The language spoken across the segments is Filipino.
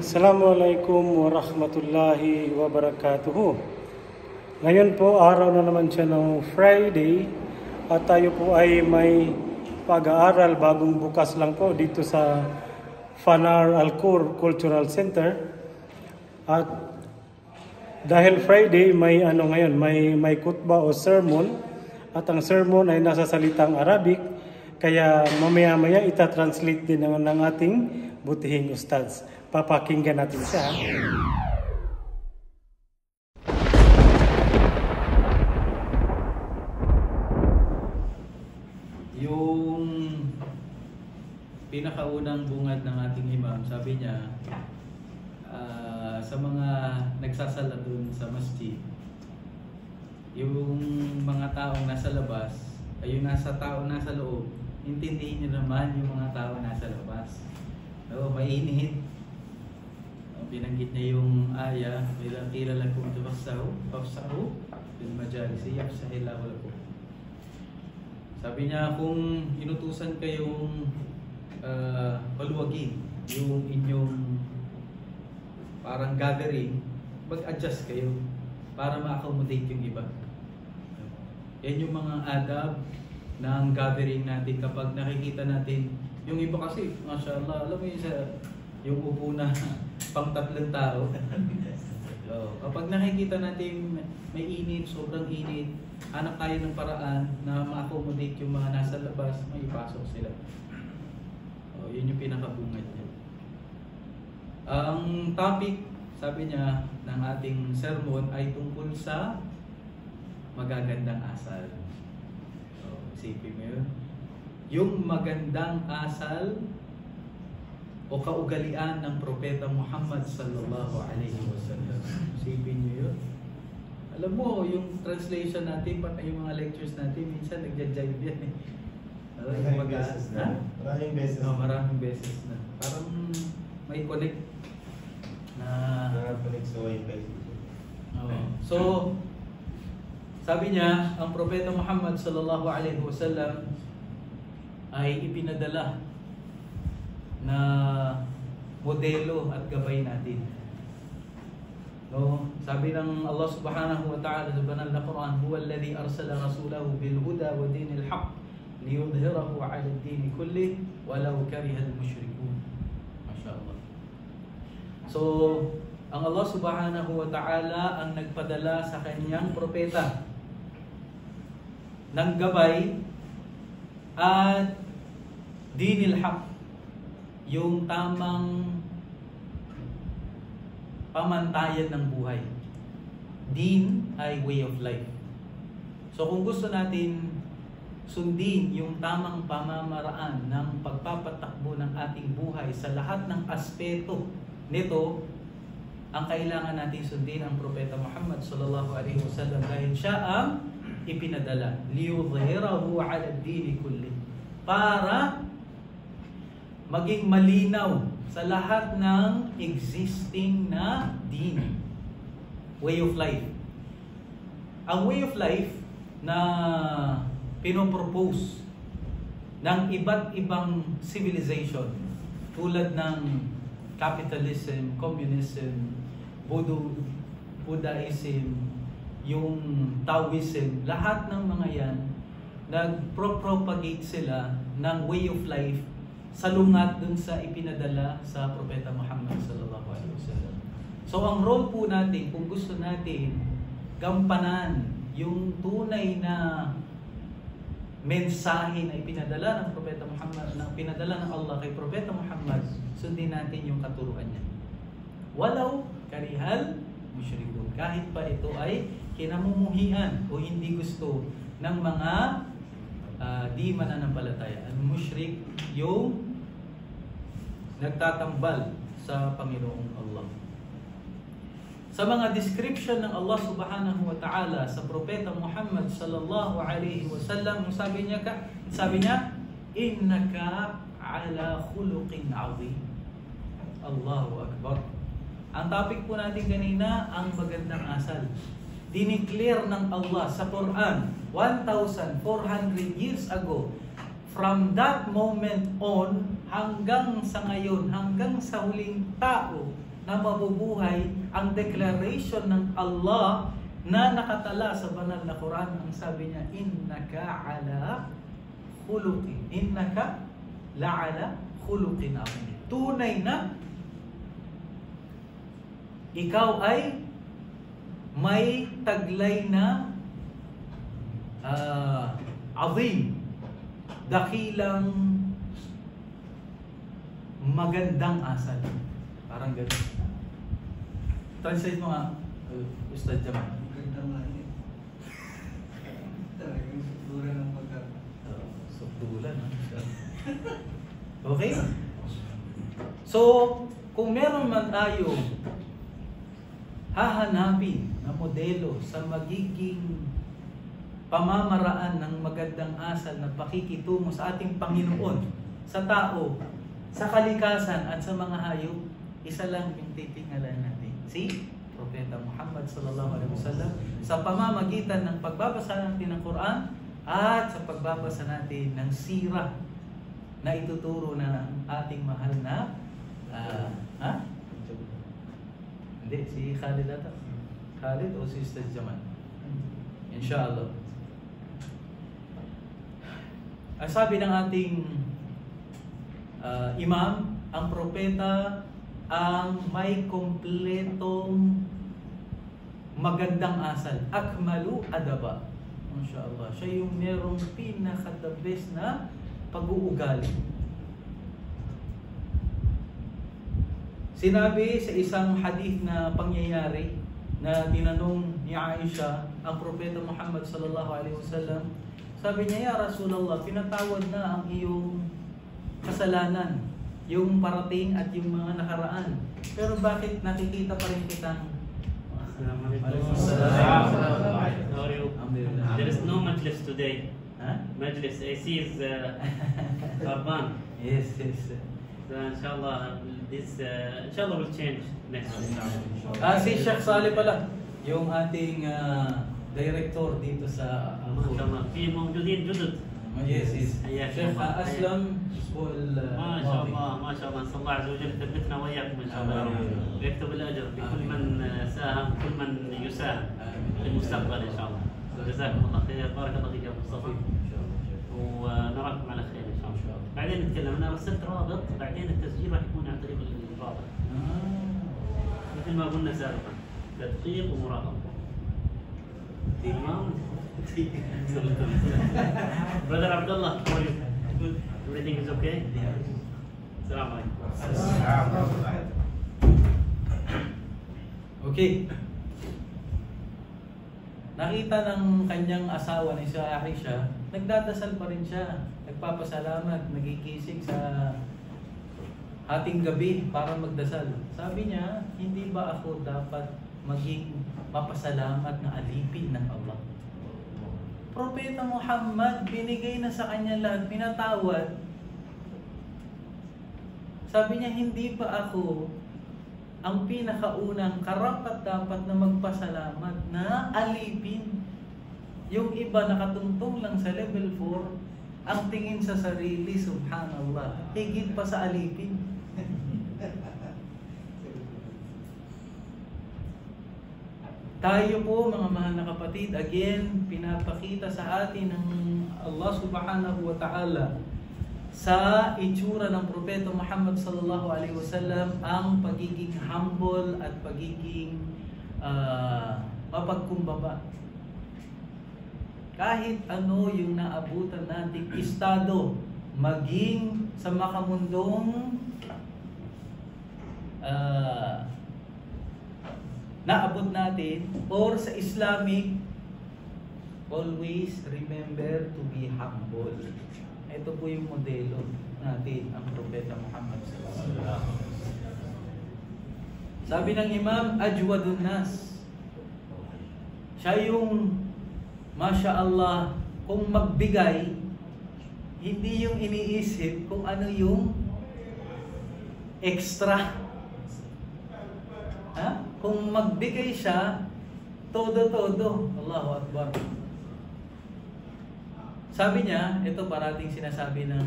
Assalamualaikum warahmatullahi wabarakatuh. Ngayon po, araw na naman siya ng Friday at tayo po ay may pag-aaral bagong bukas lang po dito sa Fanar Al-Qur Cultural Center. At dahil Friday, may ngayon, may khutbah o sermon at ang sermon ay nasa salitang Arabic, kaya mamaya-maya ita-translate din ng ating butihing ustads. Papakinggan natin siya. Yung pinakaunang bungad ng ating imam, sabi niya, sa mga nagsasala dun sa masjid, yung mga taong nasa labas, ay yung taong nasa loob, intindihin niyo naman yung mga taong nasa labas. Mainit. Binanggit niya yung aya, "Qila lakum tafassahu bil majalisi yafsahillahu lakum." Sabi niya, kung inutusan kayong paluwagin yung inyong parang gathering, mag-adjust kayo para ma-accommodate yung iba. Yan yung mga adab ng gathering natin kapag nakikita natin yung iba kasi, mashallah, alam mo yung upo na pang 3 tao. Kapag nakikita natin may init, sobrang init, hanap tayo ng paraan na ma-accommodate yung mga nasa labas, may ipasok sila. Yun yung pinakabungad niya. Ang topic, sabi niya, ng ating sermon ay tungkol sa magagandang asal. Isipin mo yun. Yung magandang asal o kaugalian ng Propeta Muhammad sallallahu alaihi wasallam. Isipin niyo yun. Alam mo, yung translation natin, pati yung mga lectures natin, minsan nagja-jive yan eh. Maraming beses na. Maraming beses na. Parang may connect na connect sa wifi. So, sabi niya, ang Propeta Muhammad sallallahu alaihi wasallam ay ipinadala na modelo at gabay natin. Sabi ng Allah subhanahu wa ta'ala sa banal na Quran, "Huwa alladhi arsala rasulahu bil huda wa dinil haqq liyudhhirahu 'ala ad-din kulli walau karihal musyrikun." Masyaallah. So, ang Allah subhanahu wa ta'ala ang nagpadala sa kanyang propeta ng gabay at dinil haqq, yung tamang pamantayan ng buhay. Din ay way of life. So kung gusto natin sundin yung tamang pamamaraan ng pagpapatakbo ng ating buhay sa lahat ng aspeto nito, ang kailangan natin sundin ang Propeta Muhammad sallallahu alaihi wasallam dahil siya ang ipinadala liyudhhirahu 'ala ad-din kulli, para maging malinaw sa lahat ng existing na din, way of life. Ang way of life na pinopropose ng iba't ibang civilization tulad ng capitalism, communism, Buddhism, yung Taoism, lahat ng mga yan, nag-propagate sila ng way of life salungat dun sa ipinadala sa Propeta Muhammad sallallahu alaihi wasallam. So ang role po natin, kung gusto natin gampanan yung tunay na mensahe na ipinadala ng Propeta Muhammad, na pinadala ng Allah kay Propeta Muhammad, sundin natin yung katuruan niya. Walau karihal musyrikun, kahit pa ito ay kinamumuhian o hindi gusto ng mga di mananampalataya. Ang musyrik yung nagtatambal sa Panginoong Allah. Sa mga description ng Allah subhanahu wa ta'ala sa Propeta Muhammad sallallahu alaihi wasallam, sabi niya, "Innaka ala khuluqin 'azim." Allahu Akbar. Ang topic po natin kanina, ang magandang asal. Dineclare ng Allah sa Quran 1,400 years ago. From that moment on, hanggang sa ngayon, hanggang sa huling tao na mabubuhay ang declaration ng Allah na nakatala sa banal na Quran. Ang sabi niya, innaka ala khuluqin azim. Tunay na ikaw ay may taglay na azim, dakilang magandang asal. Parang gano'n. Translate mo nga, Ustad Jamal. Magandang langit. Talagang sukdura ng pagkaka. Sukdulan. Okay? So, kung meron man tayo hahanapin na modelo sa magiging pamamaraan ng magandang asal na pakikitungo sa ating Panginoon, sa tao, sa kalikasan at sa mga hayop, isa lang yung titingalan natin. Si Propeta Muhammad sallallahu alaihi wasallam sa pamamagitan ng pagbabasa natin ng Quran at sa pagbabasa natin ng sira na ituturo na ating mahal na Hindi, si Khalid ata. Khalid o si Ustaz Jamal? Inshallah. Ang sabi ng ating imam, ang propeta ang may kompletong magandang asal. Akmalu adaba. Inshallah. Siya yung merong pinaka-the best na pag-uugali. Sinabi sa isang hadith na pangyayari na tinanong ni Aisha ang propeta Muhammad sallallahu alaihi wasallam, sabi niya, "Ya Rasulullah, pinatawad na ang iyong kasalanan, yung parating at yung mga nakaraan. Pero bakit nakikita pa rin kitang..." There is no majlis today. Huh? Majlis, I see is Karban. Yes. So inshallah, this inshallah will change next week. Si Sheikh Saleh pala, yung ating director dito sa ما شاء الله في موجودين جدد. Yes. حياكم Sheikh الله. Aslam ما شاء الله ما شاء الله، نسال الله عز وجل يثبتنا واياكم ان شاء الله ويكتب الاجر لكل من ساهم، كل من يساهم في المستقبل ان شاء الله. جزاكم الله خير، بارك الله فيك يا مصطفى، ونراكم على خير ان شاء الله. بعدين نتكلم، انا رسلت رابط، بعدين التسجيل راح يكون عن طريق الرابط مثل ما قلنا سابقا، تدقيق ومراقبه. تمام. Brother Abdullah, how are you? Good. Everything is okay? Assalamualaikum. Okay. Nakita ng kanyang asawa ni si Aisha, nagdadasal pa rin siya, nagpapasalamat, nagkikisig sa ating gabi para magdasal. Sabi niya, hindi ba ako dapat maging mapasalamat na alipin ng Allah? Propeta Muhammad, binigay na sa kanya lahat, pinatawad. Sabi niya, hindi ba ako ang pinakaunang karapat-dapat na magpasalamat na alipin? Yung iba nakatungtong lang sa level 4, ang tingin sa sarili, subhanallah, higit pa sa alipin. Tayo po mga mahal na kapatid, again, pinapakita sa atin ng Allah subhanahu wa ta'ala sa itsura ng Propeta Muhammad sallallahu alaihi wasallam ang pagiging humble at pagiging mapagkumbaba. Kahit ano yung naabutan nating estado, maging sa makamundong naabot natin or sa Islamic, always remember to be humble. Ito po yung modelo natin, ang Propeta Muhammad sallallahu alaihi wasallam. Sabi ng Imam, ajwadun nas. Siya yung Masya Allah, kung magbigay, hindi yung iniisip kung ano yung extra. Kung magbigay siya, todo-todo. Allahu Akbar. Sabi niya, ito parating sinasabi ng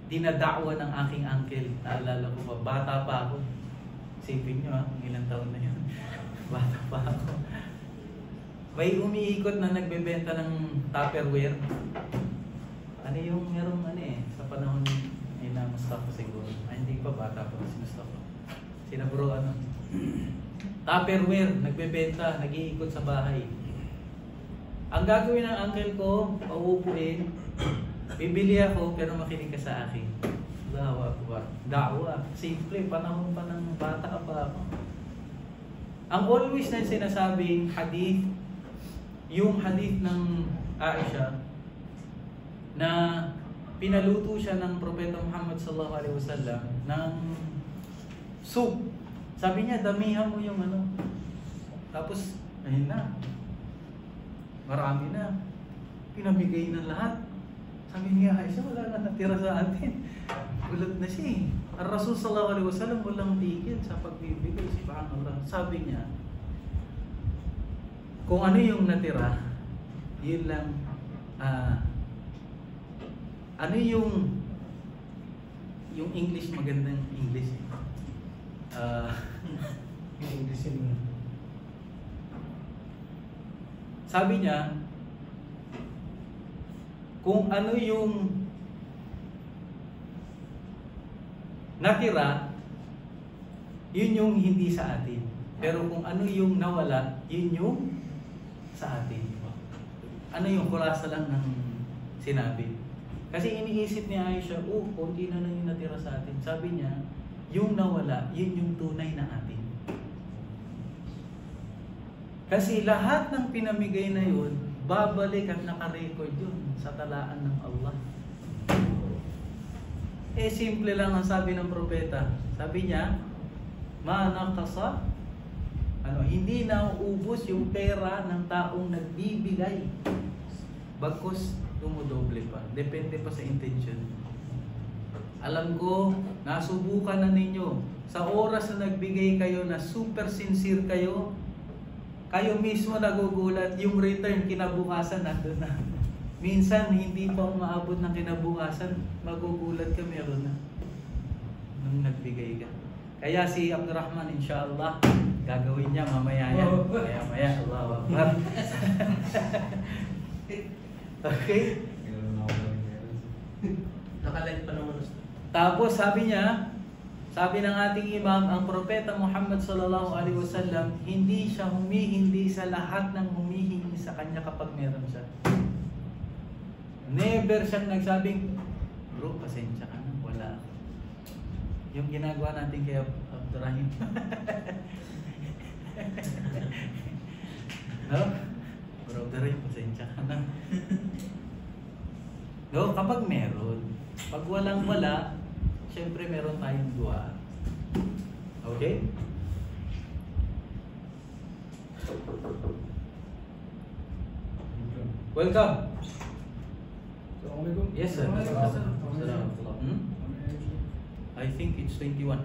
dinadakwa ng aking uncle. Naalala ko pa, bata pa ako. Isipin nyo kung ilang taon na yun. Bata pa ako. May umiikot na nagbebenta ng Tupperware. Ano yung merong sa panahon ni na Mustafa siguro. Ay, hindi pa bata pa si Mustafa. Sina bro, Tupperware, nagbebenta, nag-iikot sa bahay. Ang gagawin ng uncle ko, pauupuin, bibili ako pero makinig ka sa akin. Allahu Akbar. Da'wa. Simple, panahon pa ng bata pa ako. Ang always na sinasabing hadith, yung hadith ng Aisha, na pinaluto siya ng Propeta Muhammad sallallahu alaihi wasallam ng soup. Sabi niya, damihan mo yung Tapos, ayun na. Marami na. Pinamigay na lahat. Sabi niya, Aisha, wala na natira sa atin. Gulat na siya eh. Ang Rasul sallallahu alaihi wasallam walang tigil sa pagbibigay. Subhanallah. Sabi niya, kung ano yung natira, yun lang, ano yung English, magandang English Yung English yun. sabi niya, kung ano yung natira, yun yung hindi sa atin. Pero kung ano yung nawala, yun yung sa atin. Ano yung kulasa lang ng sinabi. Kasi iniisip ni Aisha, konti na lang yung natira sa atin. Sabi niya, yung nawala, yun yung tunay na atin. Kasi lahat ng pinamigay na yun, babalik at nakarecord yun sa talaan ng Allah. Simple lang ang sabi ng propeta. Sabi niya, manakasa, hindi na uubos yung pera ng taong nagbibigay. Bagkus, tumudoble pa. Depende pa sa intention. Alam ko, nasubukan na ninyo. Sa oras na nagbigay kayo na super sincere kayo, kayo mismo nagugulat, yung return kinabukasan nandun na. Minsan, hindi pa umaabot ng kinabukasan, magugulat ka meron na. Nung nagbigay ka. Kaya si Abdurrahman, inshallah, gagawin niya mamaya yan. Maya-maya, Allahu Akbar. Okay? Nakalive pa naman. Tapos sabi niya, sabi ng ating imam, ang Propeta Muhammad sallallahu alaihi wasallam, hindi siya humihindi sa lahat ng humihingi sa kanya kapag meron siya. Never siyang nagsabing, bro, pasensya ka na, wala. Yung ginagawa natin kay Abdurrahim. No? Bro, Abdurrahim, pasensya ka na. No, kapag meron. Pag walang-wala, siyempre meron tayong dua. Okay? Welcome. Yes, sir. I think it's 21.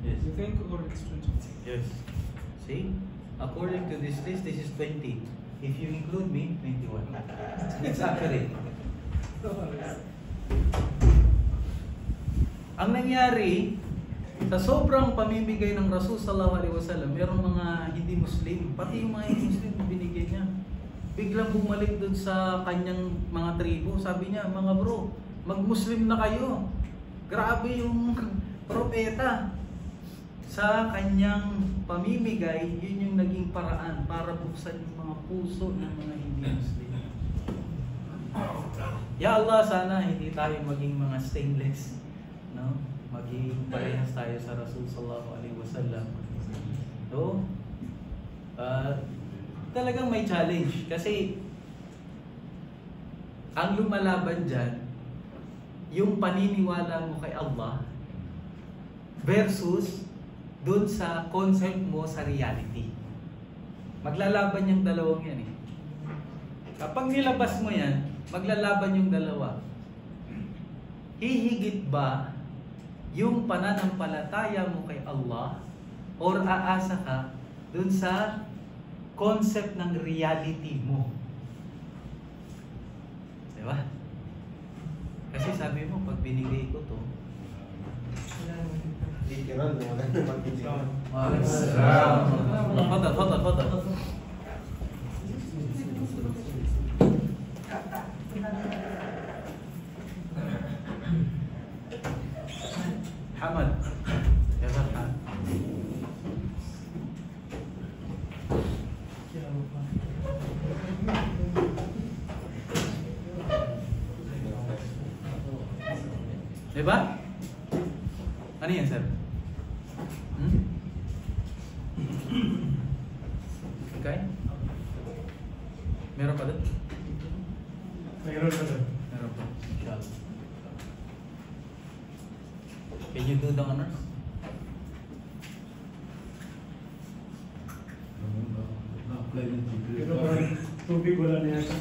Yes. You think or it's 20? Yes. See? According to this list, this is 20. If you include me, 21. It's accurate. Ang nangyari, sa sobrang pamimigay ng Rasul sallallahu alaihi wasallam, merong mga hindi Muslim, pati yung mga hindi Muslim binigay niya. Biglang bumalik dun sa kanyang mga tribo. Sabi niya, mga bro, mag-Muslim na kayo. Grabe yung propeta. Sa kanyang pamimigay, yun yung naging paraan para buksan yung mga puso ng mga hindi Muslim. Ya Allah, sana hindi tayo maging mga stainless, no? Maging parehas tayo sa Rasul sallallahu alaihi wasallam. No? Talagang may challenge kasi ang lumalaban dyan, yung paniniwala mo kay Allah versus dun sa concept mo sa reality. Maglalaban yung dalawang yan eh. Kapag nilabas mo yan, maglalaban yung dalawa. Hihigit ba yung pananampalataya mo kay Allah or aasa ka dun sa concept ng reality mo? Diba? Kasi sabi mo, pag binigay ko to, Literal, wala na magbibigay. تفضل تفضل تفضل. محمد يا فرحان. Diba? Ano yan, sir? Okay? Meron pa doon? Mayroon pa doon. Meron pa. Inshallah. Can you do the honors? Pero parang tubig wala na yata.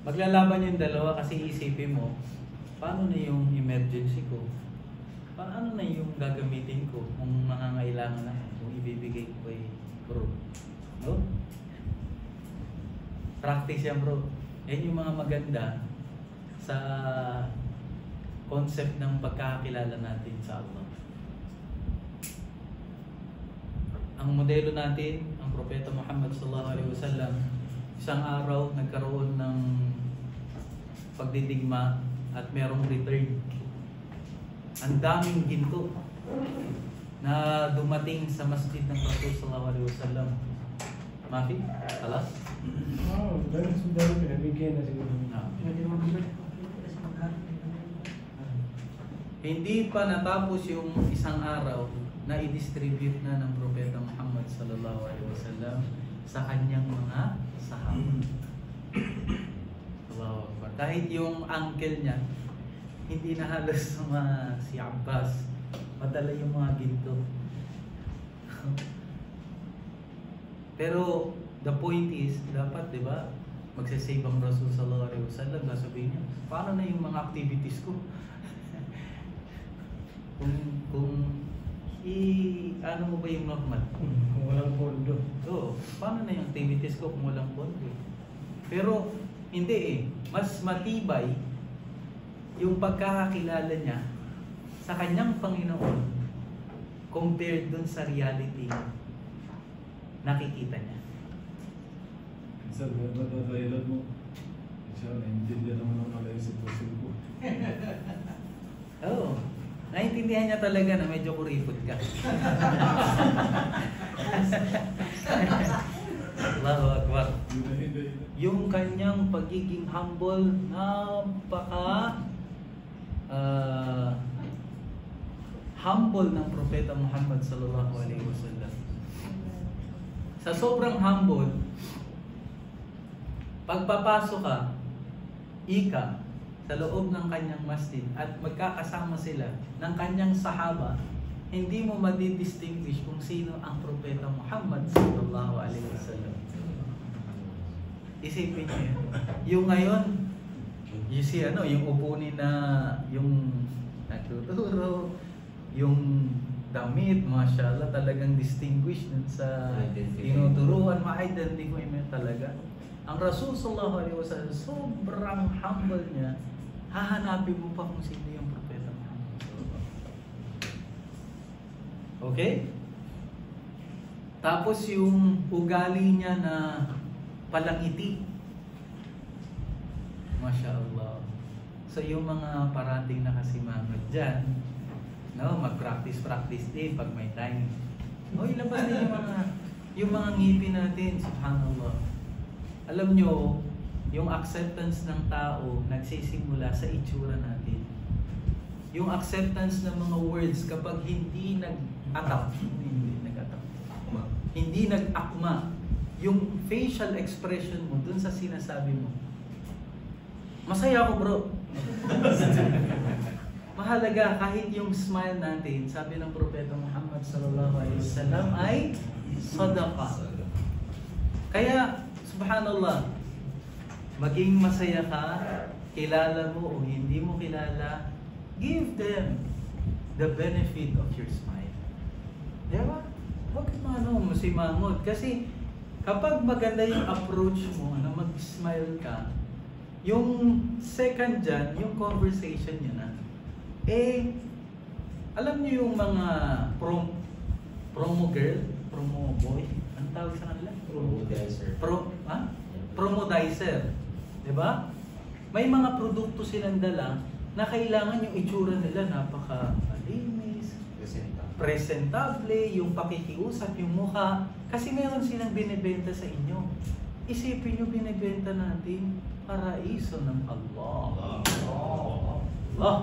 Maglalaban yung dalawa kasi isipin mo, paano na yung emergency ko? Paano na yung gagamitin ko kung nangangailangan na kung ibibigay ko kay bro? No? Practice yan, bro. Yan yung mga maganda sa concept ng pagkakakilala natin sa Allah. Ang modelo natin, ang Propeta Muhammad sallallahu alaihi wasallam, isang araw nagkaroon ng pagdidigma at merong return. Ang daming ginto na dumating sa masjid ng Rasul sallallahu alaihi wasallam. Mafi? Alas? Oh, dahil sundalo pinamigay na siguro. Hindi pa natapos yung isang araw na i-distribute na ng Propeta Muhammad sallallahu alaihi wasallam sa kanyang mga sahaba. Allahu Akbar. Kahit yung uncle niya, hindi na halos si Abbas, madala yung mga ginto. Pero the point is, dapat, di ba, magsasave ang Rasul sallallahu alaihi wasallam, sasabihin niya, paano na yung mga activities ko? ano mo ba yung normal? Kung walang pondo. Oo, paano na yung activities ko kung walang pondo? Pero, hindi eh. Mas matibay yung pagkakakilala niya sa kanyang Panginoon compared dun sa reality nakikita niya. Sir, ba't dahilan mo? Siya, naintindihan naman ang alay sitwasyon ko. Oo. Naintindihan niya talaga na medyo kuripot ka. Allahu Akbar. Yung kanyang pagiging humble, humble ng Propeta Muhammad sallallahu alaihi wasallam. Sa sobrang humble, pagpapasok ka, sa loob ng kanyang masjid at magkakasama sila ng kanyang sahaba, hindi mo madidistinguish kung sino ang Propeta Muhammad sallallahu alaihi wasallam. Isipin niyo yun. Yung ngayon, you see yung upunin na yung nagtuturo, yung damit, mashallah, talagang distinguished dun sa tinuturuan, ma-identify mo talaga. Ang Rasul sallallahu alaihi wasallam, sobrang humble niya, hahanapin mo pa kung sino yung Propeta Muhammad. Okay? Tapos yung ugali niya na palangiti. Masya Allah. So yung mga parating na kasimangot dyan, mag-practice din pag may time. Ilabas din yung mga ngipin natin, subhanallah. Alam nyo, yung acceptance ng tao nagsisimula sa itsura natin. Yung acceptance ng mga words kapag hindi nag-atap, hindi nag-akma, yung facial expression mo dun sa sinasabi mo. Masaya ako, bro. Mahalaga kahit yung smile natin, sabi ng Propeta Muhammad sallallahu alaihi wasallam ay sadaqah. Kaya subhanallah, maging masaya ka, kilala mo o hindi mo kilala, give them the benefit of your smile. Diba? Huwag masimangot. Kasi kapag maganda yung approach mo na mag-smile ka, yung second dyan, yung conversation nyo na, alam nyo yung mga promo girl, promo boy, ang tawag sa kanila? Promodizer. Promodizer. Diba? May mga produkto silang dala na kailangan yung itsura nila napaka-malinis, presentable, yung pakikiusap, yung mukha. Kasi meron silang binibenta sa inyo. Isipin nyo, binibenta natin paraiso ng Allah. Allah.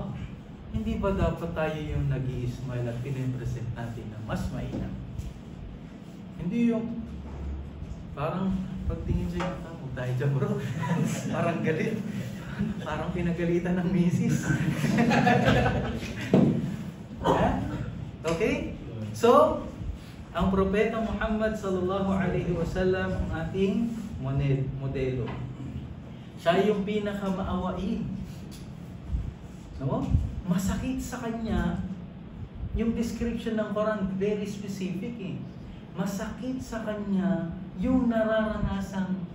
Hindi ba dapat tayo yung nag-i-smile at pinipresent natin na mas mainam? Hindi yung parang pagtingin sa'yo, huwag tayo dyan bro. Parang galit. Parang pinagalitan ng misis. Okay? So, ang Propeta Muhammad sallallahu alaihi wasallam ang ating modelo. Siya yung pinakamaawain. No? Masakit sa kanya yung description ng Quran, very specific eh. Masakit sa kanya yung nararanasang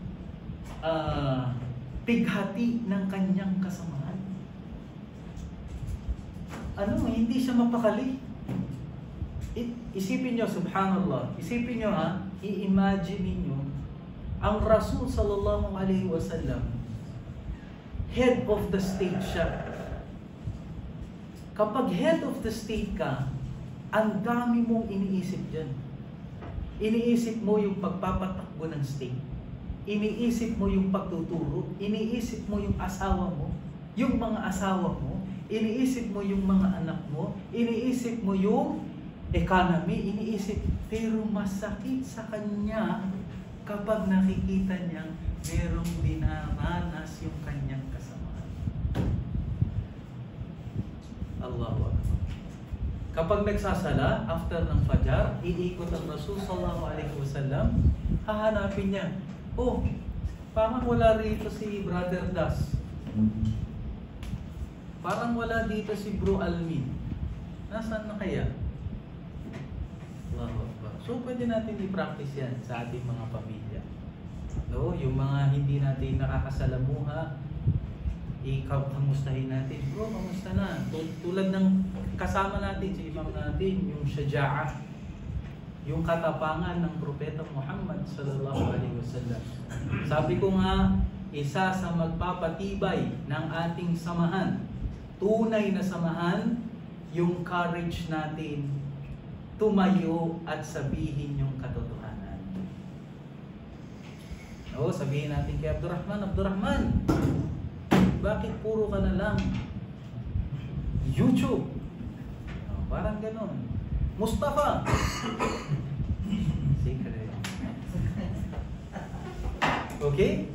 pighati ng kanyang kasamahan. Hindi siya mapakali. Isipin nyo, subhanallah, isipin nyo i-imagine niyo ang Rasul sallallahu alaihi wasallam, head of the state siya. Kapag head of the state ka, ang dami mong iniisip dyan. Iniisip mo yung pagpapatakbo ng state. Iniisip mo yung pagtuturo. Iniisip mo yung asawa mo, yung mga asawa mo. Iniisip mo yung mga anak mo. Iniisip mo yung economy. Iniisip. Pero masakit sa kanya kapag nakikita niyang merong dinaranas yung kanyang kasamahan. Allahu Akbar. Kapag nagsasala, after ng Fajar, iikot ang Rasul sallallahu alaihi wasallam, hahanapin niya, parang wala rito si Brother Das. Parang wala dito si Bro Almin. Nasaan na kaya? Allahu Akbar. So, pwede natin i-practice yan sa ating mga pamilya. No? Yung mga hindi natin nakakasalamuha, kamustahin natin. Bro, kamusta na? Tulad ng kasama natin, sa imam natin, yung syaja'ah, yung katapangan ng Propeta Muhammad sallallahu alaihi wasallam. Sabi ko nga, isa sa magpapatibay ng ating samahan, tunay na samahan, yung courage natin tumayo at sabihin yung katotohanan. Sabihin natin kay Abdurrahman, bakit puro ka na lang YouTube? Parang ganon. Mustafa! Secret. Okay?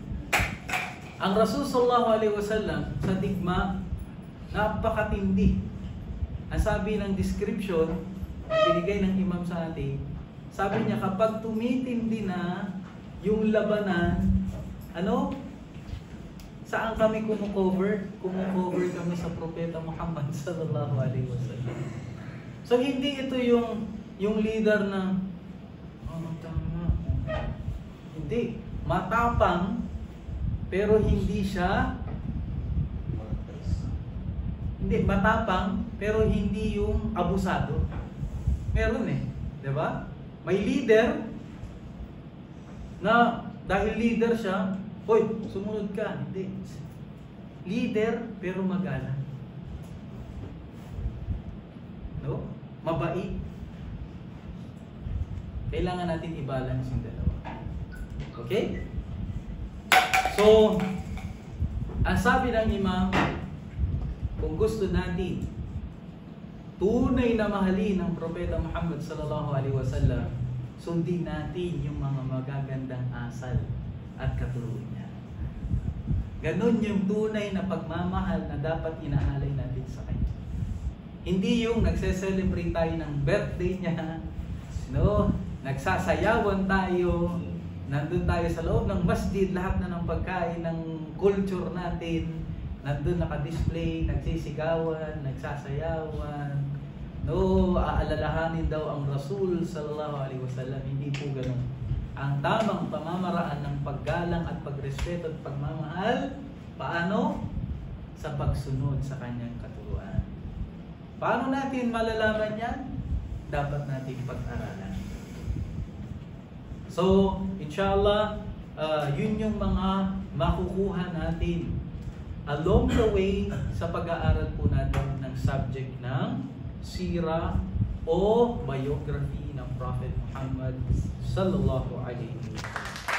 Ang Rasul sallallahu alaihi wasallam sa digma, napakatindi. Ang sabi ng description na binigay ng imam sa atin, sabi niya kapag tumitindi na yung labanan, saan kami kumukover? Kumukover kami sa Propeta Muhammad sallallahu alaihi wasallam. So hindi ito yung leader na tama. Hindi, matapang pero hindi siya matapang pero hindi yung abusado. Meron 'di ba? May leader na dahil leader siya, hoy, sumunod ka. Hindi. Leader, pero magalang. No? Mabait. Kailangan natin i-balance yung dalawa. Okay? So, ang sabi ng imam, kung gusto natin tunay na mahalin ang Propeta Muhammad sallallahu alaihi wasallam, sundin natin yung mga magagandang asal at katulad niya. Ganon yung tunay na pagmamahal na dapat inaalay natin sa kanya. Hindi yung nagse-celebrate tayo ng birthday niya, nagsasayawan tayo, nandun tayo sa loob ng masjid, lahat na ng pagkain ng culture natin, nandun naka-display, nagsisigawan, nagsasayawan, aalalahanin daw ang Rasul sallallahu alaihi wasallam. Hindi po ganun. ang tamang pamamaraan ng paggalang at pagrespeto at pagmamahal. Paano? Sa pagsunod sa kanyang katuruan. Paano natin malalaman yan? Dapat natin pag-aralan. So, inshallah, yun yung mga makukuha natin along the way sa pag-aaral po natin ng subject ng sira o biography ng Prophet Muhammad sallallahu alaihi wasallam.